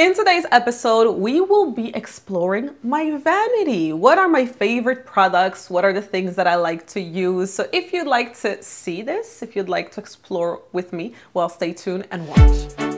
In today's episode, we will be exploring my vanity. What are my favorite products? What are the things that I like to use? So if you'd like to see this, if you'd like to explore with me, well, stay tuned and watch.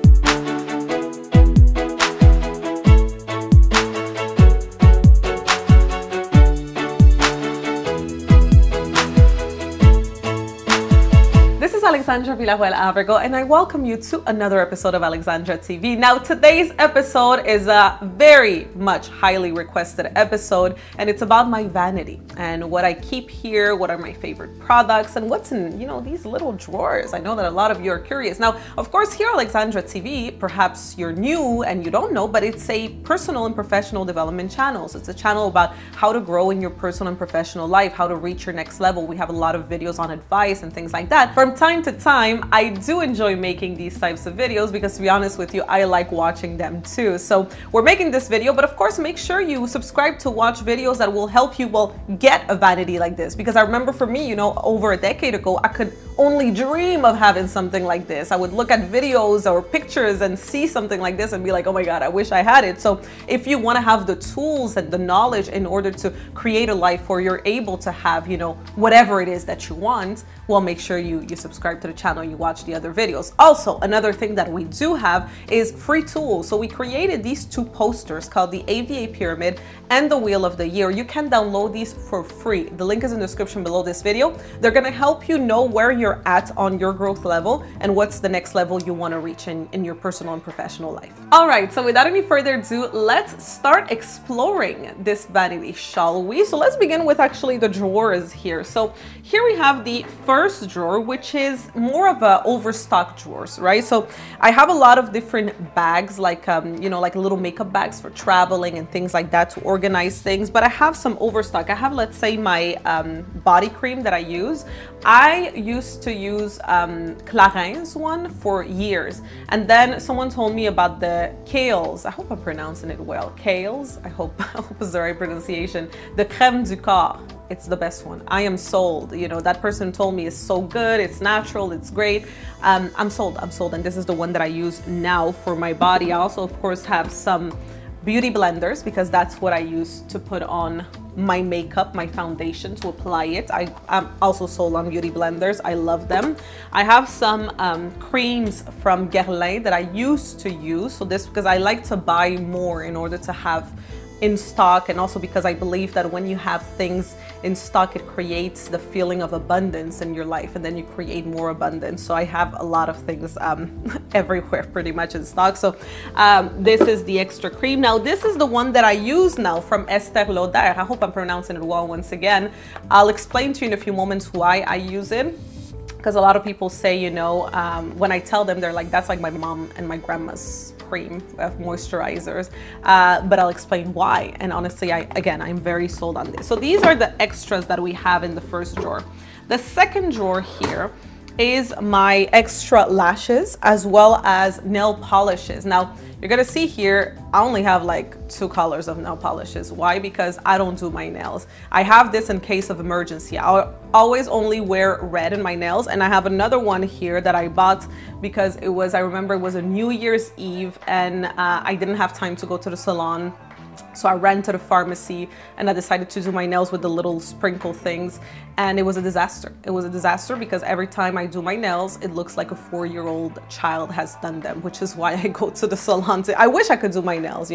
Alexandra Villarroel Abrego, and I welcome you to another episode of Alexandra TV. Now, today's episode is a very much highly requested episode, and it's about my vanity and what I keep here, what are my favorite products, and what's in, these little drawers. I know that a lot of you are curious. Now, of course, here at Alexandra TV, perhaps you're new and you don't know, but it's a personal and professional development channel. So it's a channel about how to grow in your personal and professional life, how to reach your next level. We have a lot of videos on advice and things like that. From time to time, I do enjoy making these types of videos because, to be honest with you, I like watching them too. So we're making this video, but of course, make sure you subscribe to watch videos that will help you, get a vanity like this. Because I remember for me, over a decade ago, I could only dream of having something like this. I would look at videos or pictures and see something like this and be like, oh my God, I wish I had it. So if you want to have the tools and the knowledge in order to create a life where you're able to have, whatever it is that you want, well, make sure you subscribe to the channel, you watch the other videos. Also, another thing that we do have is free tools. So we created these two posters called the A.V.A pyramid and the wheel of the year. You can download these for free. The link is in the description below this video. They're going to help you know where you're at on your growth level and what's the next level you want to reach in your personal and professional life. All right, so without any further ado, let's start exploring this vanity, shall we? So let's begin with actually the drawers here. So here we have the first drawer, which is more of a overstock drawers, right? So I have a lot of different bags, like like little makeup bags for traveling and things like that to organize things. But I have some overstock. I have, let's say, my body cream that I use. I used to use Clarin's one for years, and then someone told me about the Kiehl's. I hope I'm pronouncing it well. Kiehl's. I hope it's the right pronunciation. The crème du corps. It's the best one. I am sold. That person told me it's so good, it's natural, it's great. I'm sold, and this is the one that I use now for my body. I also, of course, have some beauty blenders because that's what I use to put on my makeup, my foundation, to apply it. I'm also sold on beauty blenders. I love them. I have some creams from Guerlain that I used to use. So this, because I like to buy more in order to have in stock, and also because I believe that when you have things in stock, it creates the feeling of abundance in your life, and then you create more abundance. So I have a lot of things everywhere pretty much in stock. So this is the extra cream. Now this is the one that I use now from Estée Lauder. I hope I'm pronouncing it well once again. I'll explain to you in a few moments why I use it, because a lot of people say, when I tell them, they're like, that's like my mom and my grandma's cream of moisturizers, but I'll explain why. And honestly, I'm very sold on this. So these are the extras that we have in the first drawer. The second drawer here is my extra lashes as well as nail polishes. Now you're gonna see here, I only have like 2 colors of nail polishes. Why? Because I don't do my nails. I have this in case of emergency. I'll always only wear red in my nails, and I have another one here that I bought because I remember it was a New Year's Eve, and I didn't have time to go to the salon. So I ran to the pharmacy and I decided to do my nails with the little sprinkle things, and it was a disaster. It was a disaster because every time I do my nails, it looks like a 4-year-old child has done them, which is why I go to the salon. I wish I could do my nails,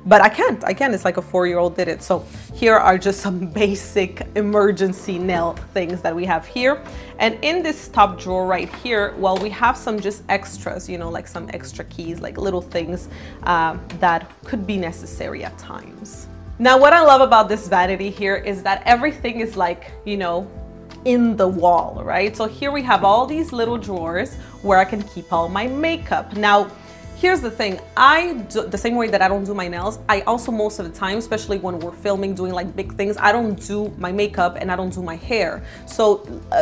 but I can't. It's like a 4-year-old did it. So here are just some basic emergency nail things that we have here. And in this top drawer right here, well, we have some just extras, like some extra keys, like little things that could be necessary at times. Now, what I love about this vanity here is that everything is like, in the wall, right? So here we have all these little drawers where I can keep all my makeup. Now, here's the thing, the same way that I don't do my nails, I also most of the time, especially when we're filming, doing like big things, I don't do my makeup and I don't do my hair. So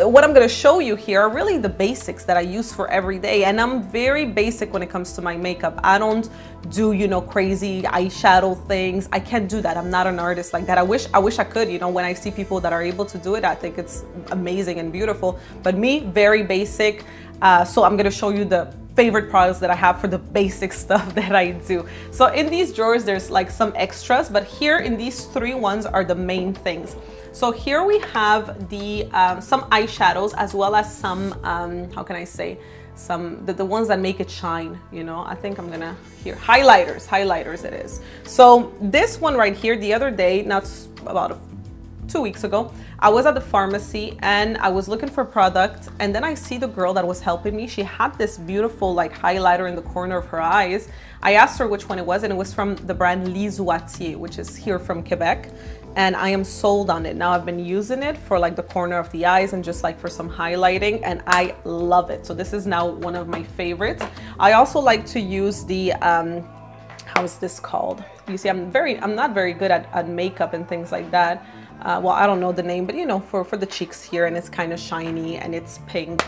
what I'm gonna show you here are really the basics that I use for every day. And I'm very basic when it comes to my makeup. I don't do, crazy eyeshadow things. I can't do that. I'm not an artist like that. I wish I could, when I see people that are able to do it, I think it's amazing and beautiful. But me, very basic. So I'm gonna show you the favorite products that I have for the basic stuff that I do. So in these drawers, there's like some extras, but here in these three ones are the main things. So here we have the some eyeshadows, as well as some, how can I say, some the ones that make it shine, you know. I think I'm gonna, here, highlighters it is. So this one right here, the other day, not about 2 weeks ago, I was at the pharmacy and I was looking for a product, and then I see the girl that was helping me. She had this beautiful like highlighter in the corner of her eyes. I asked her which one it was, and it was from the brand Lisoitier, which is here from Quebec, and I am sold on it. Now I've been using it for like the corner of the eyes and just like for some highlighting, and I love it. So this is now one of my favorites. I also like to use the how is this called? You see, I'm not very good at makeup and things like that. Well, I don't know the name, but you know, for the cheeks here, and it's kind of shiny and it's pink.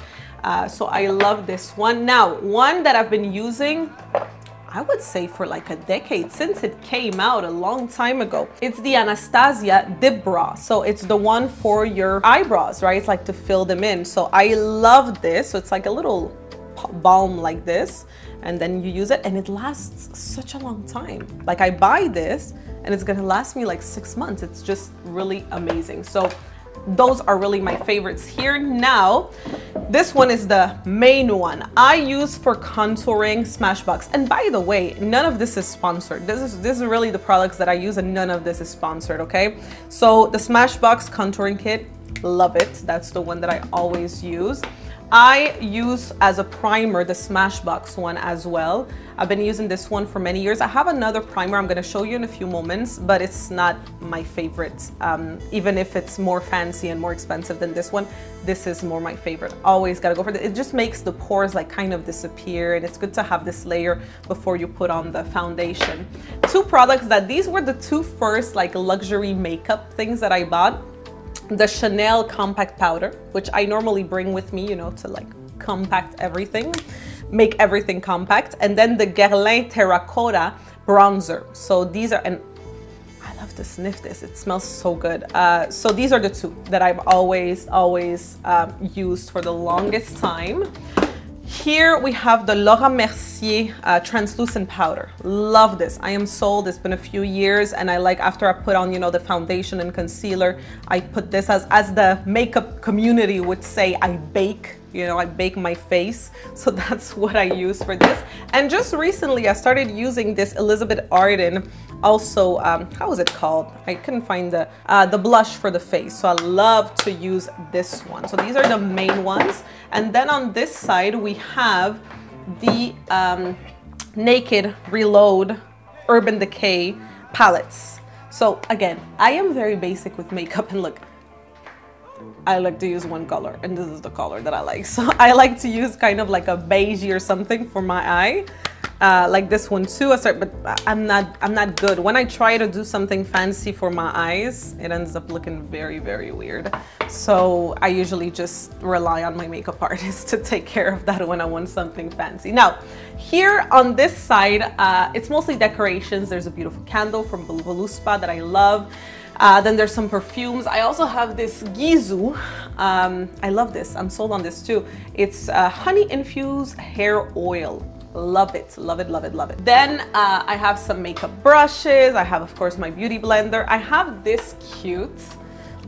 So I love this one. Now, one that I've been using, I would say for like a decade, since it came out a long time ago. It's the Anastasia Dip Bra. So it's the one for your eyebrows, right? It's like to fill them in. So I love this. So it's like a little balm like this, and then you use it and it lasts such a long time. Like I buy this and it's gonna last me like 6 months. It's just really amazing. So those are really my favorites here. Now, this one is the main one I use for contouring, Smashbox. And by the way, none of this is sponsored. This is really the products that I use, and none of this is sponsored, okay? So the Smashbox contouring kit, love it. That's the one that I always use. I use as a primer the Smashbox one as well. I've been using this one for many years. I have another primer I'm going to show you in a few moments, but it's not my favorite. Even if it's more fancy and more expensive than this one, this is more my favorite. Always got to go for it. It just makes the pores like kind of disappear, and it's good to have this layer before you put on the foundation. Two products that these were the two first like luxury makeup things that I bought. The Chanel compact powder, which I normally bring with me, you know, to like compact everything, make everything compact. And then the Guerlain Terracotta bronzer. So these are, and I love to sniff this, it smells so good. So these are the two that I've always used for the longest time. Here we have the Laura Mercier translucent powder. Love this. I am sold. It's been a few years, and I like, after I put on, you know, the foundation and concealer, I put this as the makeup community would say, I bake. You know, I bake my face. So that's what I use for this. And just recently I started using this Elizabeth Arden, also, how is it called? I couldn't find the blush for the face. So I love to use this one. So these are the main ones. And then on this side, we have the Naked Reload Urban Decay palettes. So again, I am very basic with makeup, and look, I like to use one color, and this is the color that I like. So I like to use kind of like a beige or something for my eye. Like this one too, but I'm not good. When I try to do something fancy for my eyes, it ends up looking very, very weird. So I usually just rely on my makeup artist to take care of that when I want something fancy. Now, here on this side, it's mostly decorations. There's a beautiful candle from Voluspa that I love. Then there's some perfumes. I also have this Gisou. I love this. I'm sold on this too. It's honey infused hair oil. Love it, love it, love it, love it. Then I have some makeup brushes. I have, of course, my beauty blender. I have this cute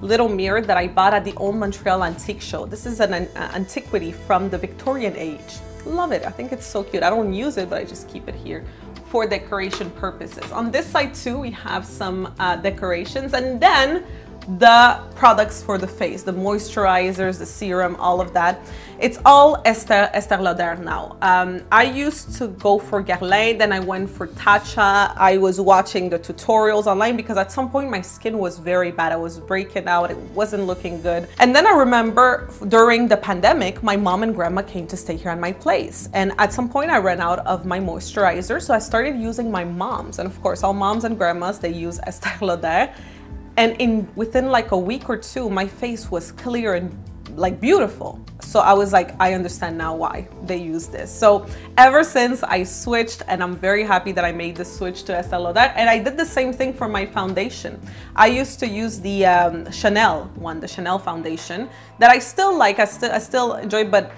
little mirror that I bought at the Old Montreal Antique Show. This is an antiquity from the Victorian age. Love it. I think it's so cute. I don't use it, but I just keep it here for decoration purposes. On this side too, we have some decorations, and then the products for the face, the moisturizers, the serum, all of that. It's all Estée Lauder now. I used to go for Guerlain, then I went for Tatcha. I was watching the tutorials online because at some point my skin was very bad. I was breaking out, it wasn't looking good. And then I remember during the pandemic, my mom and grandma came to stay here at my place. And at some point I ran out of my moisturizer, so I started using my mom's. And of course, all moms and grandmas, they use Estée Lauder. And within like a week or two, my face was clear and like beautiful. So I was like, I understand now why they use this. So ever since I switched, and I'm very happy that I made the switch to Estée Lauder. And I did the same thing for my foundation. I used to use the Chanel one, the Chanel foundation that I still like, I still enjoy, but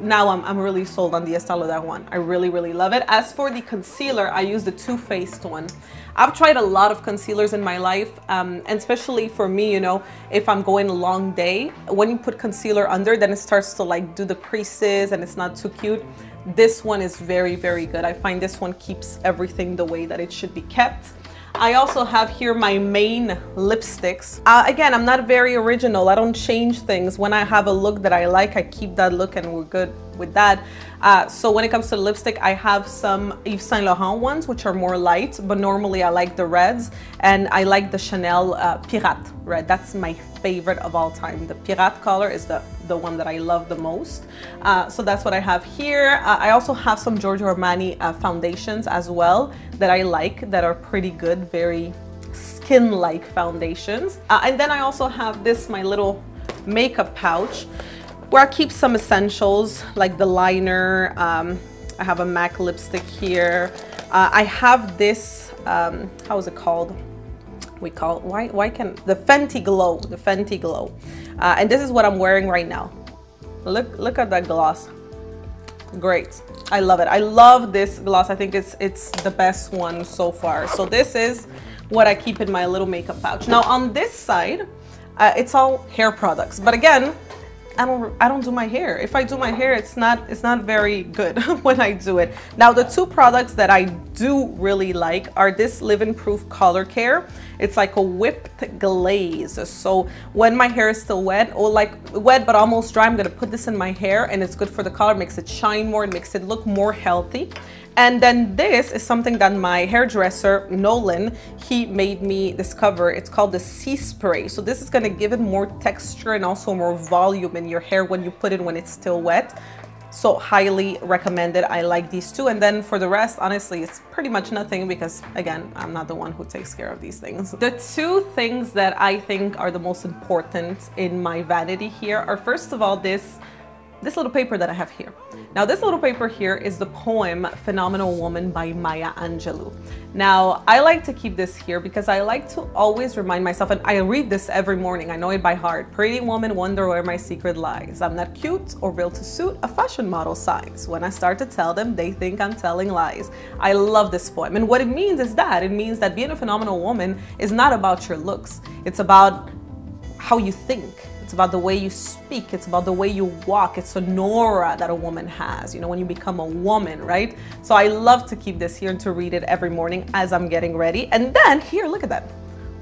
now I'm really sold on the Estée Lauder one. I really love it. As for the concealer, I use the Too Faced one. I've tried a lot of concealers in my life, and especially for me, you know, if I'm going a long day, when you put concealer under, then it starts to like do the creases and it's not too cute. This one is very good. I find this one keeps everything the way that it should be kept. I also have here my main lipsticks. Again, I'm not very original. I don't change things. When I have a look that I like, I keep that look and we're good with that. So when it comes to lipstick, I have some Yves Saint Laurent ones, which are more light, but normally I like the reds, and I like the Chanel Pirate red. That's my favorite of all time. The Pirate color is the one that I love the most. So that's what I have here. I also have some Giorgio Armani foundations as well that I like, that are pretty good, very skin-like foundations. And then I also have this, my little makeup pouch, where I keep some essentials like the liner. I have a MAC lipstick here. I have this, how is it called? The Fenty Glow, and this is what I'm wearing right now. Look at that gloss. Great, I love it. I love this gloss. I think it's the best one so far. So this is what I keep in my little makeup pouch. Now on this side, it's all hair products, but again, I don't do my hair. If I do my hair, it's not very good when I do it. Now the two products that I do really like are this Live Proof Color Care. It's like a whipped glaze. So when my hair is still wet, or like wet but almost dry, I'm gonna put this in my hair, and it's good for the color, makes it shine more, it makes it look more healthy. And then this is something that my hairdresser, Nolan, he made me discover. It's called the Sea Spray. So this is gonna give it more texture and also more volume in your hair when you put it when it's still wet. So highly recommended. I like these two. And then for the rest, honestly, it's pretty much nothing because, again, I'm not the one who takes care of these things. The two things that I think are the most important in my vanity here are, first of all, this little paper that I have here. Now, this little paper here is the poem Phenomenal Woman by Maya Angelou. Now, I like to keep this here because I like to always remind myself, and I read this every morning, I know it by heart. Pretty woman wonder where my secret lies. I'm not cute or built to suit a fashion model size. When I start to tell them, they think I'm telling lies. I love this poem. And what it means is that it means that being a phenomenal woman is not about your looks. It's about how you think. It's about the way you speak. It's about the way you walk. It's an aura that a woman has, you know, when you become a woman, right? So I love to keep this here and to read it every morning as I'm getting ready. And then here, look at that.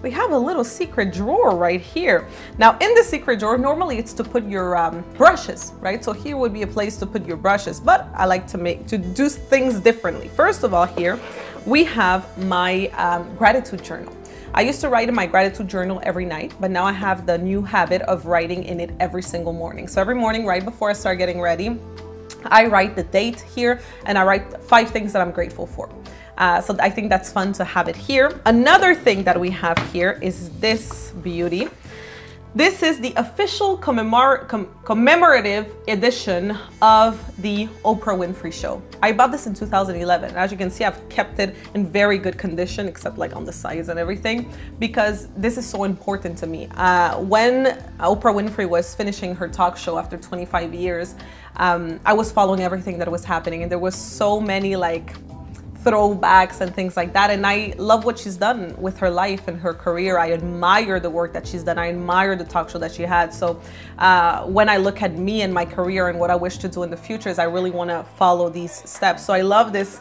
We have a little secret drawer right here. Now in the secret drawer, normally it's to put your brushes, right? So here would be a place to put your brushes, but I like to do things differently. First of all, here we have my gratitude journal. I used to write in my gratitude journal every night, but now I have the new habit of writing in it every single morning. So every morning, right before I start getting ready, I write the date here and I write 5 things that I'm grateful for. So I think that's fun to have it here. Another thing that we have here is this beauty. This is the official commemorative edition of the Oprah Winfrey Show. I bought this in 2011. As you can see, I've kept it in very good condition, except like on the sides and everything, because this is so important to me. When Oprah Winfrey was finishing her talk show after 25 years, I was following everything that was happening, and there was so many like throwbacks and things like that, and I love what she's done with her life and her career. I admire the work that she's done. I admire the talk show that she had. So when I look at me and my career and what I wish to do in the future, is I really want to follow these steps. So I love this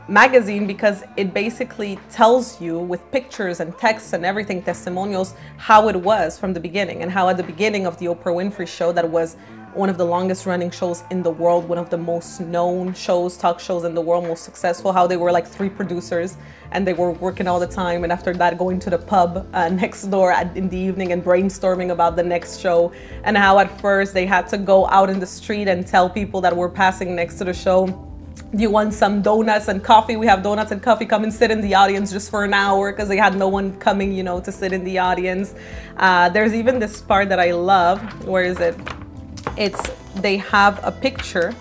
magazine because it basically tells you with pictures and texts and everything, testimonials, how it was from the beginning, and how at the beginning of the Oprah Winfrey Show, that was one of the longest running shows in the world, one of the most known shows, talk shows in the world, most successful, how they were like 3 producers and they were working all the time, and after that going to the pub next door in the evening and brainstorming about the next show, and how at first they had to go out in the street and tell people that were passing next to the show, do you want some donuts and coffee? We have donuts and coffee. Come and sit in the audience just for an hour, because they had no one coming, you know, to sit in the audience. There's even this part that I love. Where is it? they have a picture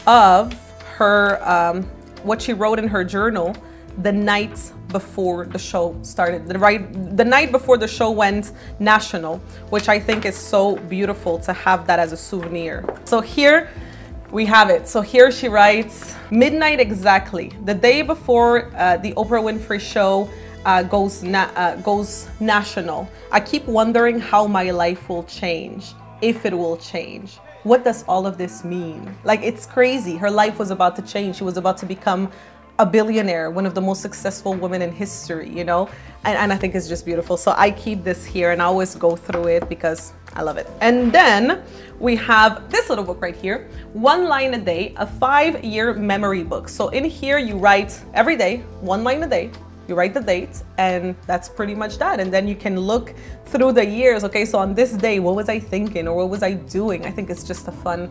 of her, what she wrote in her journal the night before the show started, the night before the show went national, which I think is so beautiful to have that as a souvenir. So here we have it. So here she writes, midnight exactly, the day before the Oprah Winfrey show goes national. I keep wondering how my life will change, if it will change. What does all of this mean? Like, it's crazy. Her life was about to change. She was about to become a billionaire, one of the most successful women in history, you know? And I think it's just beautiful. So I keep this here and I always go through it because I love it. And then we have this little book right here, One Line a Day, a 5-year memory book. So in here you write every day, 1 line a day. You write the date, and that's pretty much that. And then you can look through the years. Okay, so on this day, what was I thinking, or what was I doing? I think it's just a fun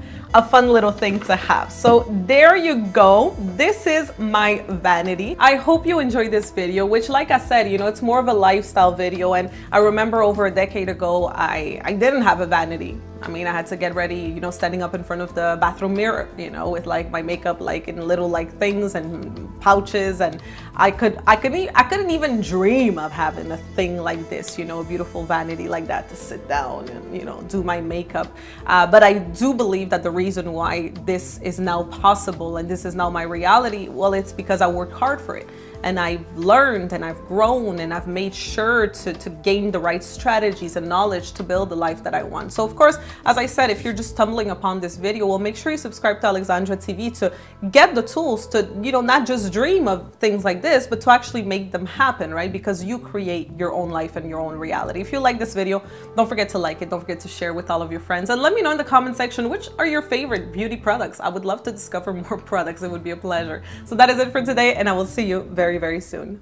little thing to have. So there you go. This is my vanity. I hope you enjoyed this video, which, like I said, you know, it's more of a lifestyle video. And I remember over a decade ago, I didn't have a vanity. I mean, I had to get ready, you know, standing up in front of the bathroom mirror, you know, with like my makeup like in little like things and pouches, and I couldn't even dream of having a thing like this, you know, a beautiful vanity like that to sit down and, you know, do my makeup. But I do believe that the reason why this is now possible and this is now my reality, well, it's because I worked hard for it. And I've learned and I've grown and I've made sure to gain the right strategies and knowledge to build the life that I want. So of course, as I said, if you're just stumbling upon this video, well, make sure you subscribe to Alexandra TV to get the tools to, you know, not just dream of things like this, but to actually make them happen, right? Because you create your own life and your own reality. If you like this video, don't forget to like it. Don't forget to share with all of your friends. And let me know in the comment section, which are your favorite beauty products? I would love to discover more products. It would be a pleasure. So that is it for today, and I will see you very soon.